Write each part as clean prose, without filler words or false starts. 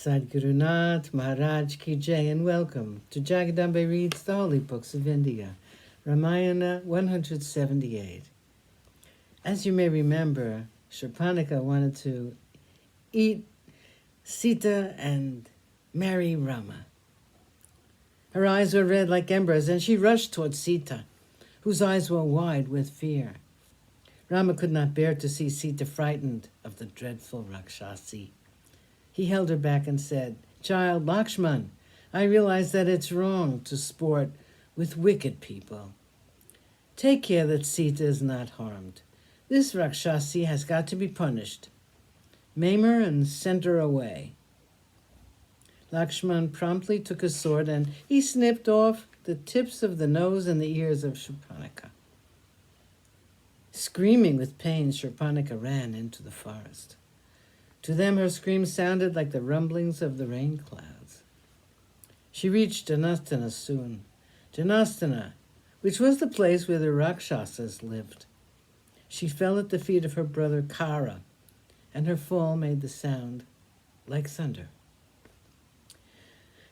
Sadhguru Nath Maharaj Ki Jai, and welcome to Jagadambe Reads the Holy Books of India, Ramayana178. As you may remember, Shurpanakha wanted to eat Sita and marry Rama. Her eyes were red like embers, and she rushed towards Sita, whose eyes were wide with fear. Rama could not bear to see Sita frightened of the dreadful Rakshasi. He held her back and said, "Child Lakshman, I realize that it's wrong to sport with wicked people. Take care that Sita is not harmed. This Rakshasi has got to be punished. Maim her and send her away." Lakshman promptly took his sword and he snipped off the tips of the nose and the ears of Shurpanakha. Screaming with pain, Shurpanakha ran into the forest. To them, her screams sounded like the rumblings of the rain clouds. She reached Janastana soon. Janastana, which was the place where the Rakshasas lived. She fell at the feet of her brother Kara, and her fall made the sound like thunder.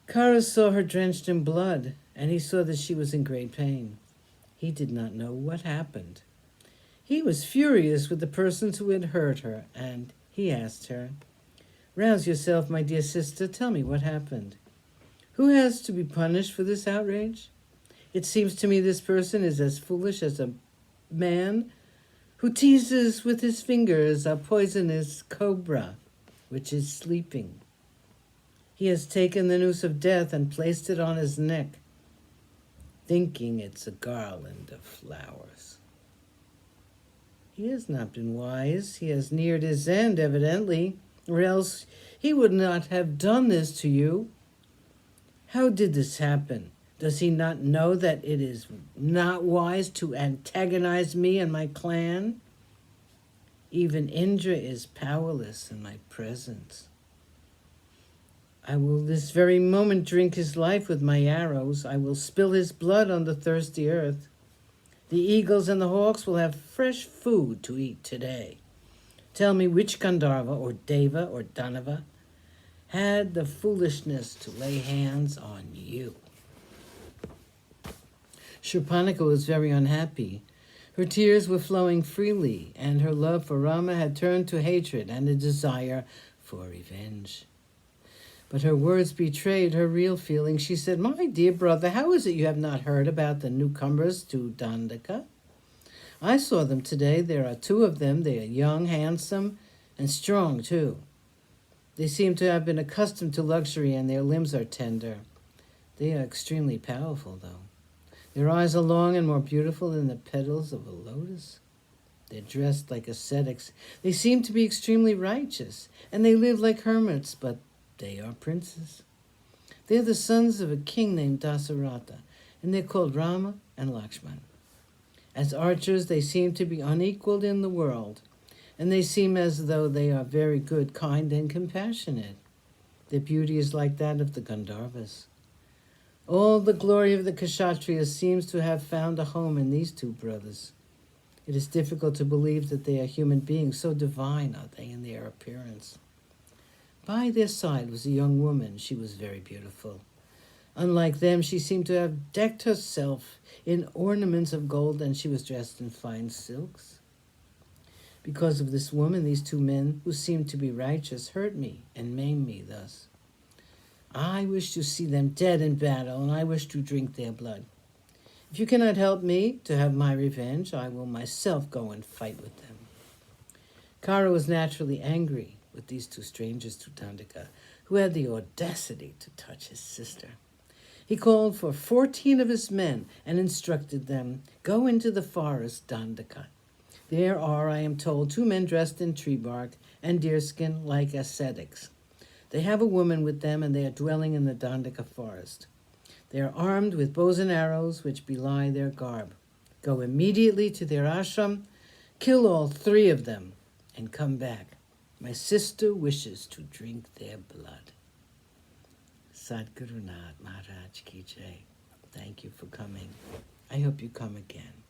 Kara saw her drenched in blood, and he saw that she was in great pain. He did not know what happened. He was furious with the persons who had hurt her, and he asked her, "Rouse yourself, my dear sister. Tell me what happened. Who has to be punished for this outrage? It seems to me this person is as foolish as a man who teases with his fingers a poisonous cobra, which is sleeping. He has taken the noose of death and placed it on his neck, thinking it's a garland of flowers. He has not been wise. He has neared his end, evidently, or else he would not have done this to you. How did this happen? Does he not know that it is not wise to antagonize me and my clan? Even Indra is powerless in my presence. I will this very moment drink his life with my arrows. I will spill his blood on the thirsty earth. The eagles and the hawks will have fresh food to eat today. Tell me which Gandharva or Deva or Danava had the foolishness to lay hands on you." Shurpanakha was very unhappy. Her tears were flowing freely, and her love for Rama had turned to hatred and a desire for revenge. But her words betrayed her real feelings. She said, "My dear brother, how is it you have not heard about the newcomers to Dandaka? I saw them today. There are 2 of them. They are young, handsome, and strong, too. They seem to have been accustomed to luxury, and their limbs are tender. They are extremely powerful, though. Their eyes are long and more beautiful than the petals of a lotus. They're dressed like ascetics. They seem to be extremely righteous, and they live like hermits, but they are princes. They're the sons of a king named Dasaratha, and they're called Rama and Lakshman. As archers, they seem to be unequaled in the world, and they seem as though they are very good, kind, and compassionate. Their beauty is like that of the Gandharvas. All the glory of the Kshatriyas seems to have found a home in these 2 brothers. It is difficult to believe that they are human beings, so divine are they in their appearance." By their side was a young woman. She was very beautiful. Unlike them, she seemed to have decked herself in ornaments of gold, and she was dressed in fine silks. Because of this woman, these 2 men, who seemed to be righteous, hurt me and maimed me thus. I wish to see them dead in battle, and I wish to drink their blood. If you cannot help me to have my revenge, I will myself go and fight with them." Kara was naturally angry with these 2 strangers to Dandaka, who had the audacity to touch his sister. He called for 14 of his men and instructed them, "Go into the forest, Dandaka. There are, I am told, 2 men dressed in tree bark and deerskin like ascetics. They have a woman with them, and they are dwelling in the Dandaka forest. They are armed with bows and arrows, which belie their garb. Go immediately to their ashram, kill all 3 of them, and come back. My sister wishes to drink their blood." Sadhguru Nath Maharaj Ki Jai. Thank you for coming. I hope you come again.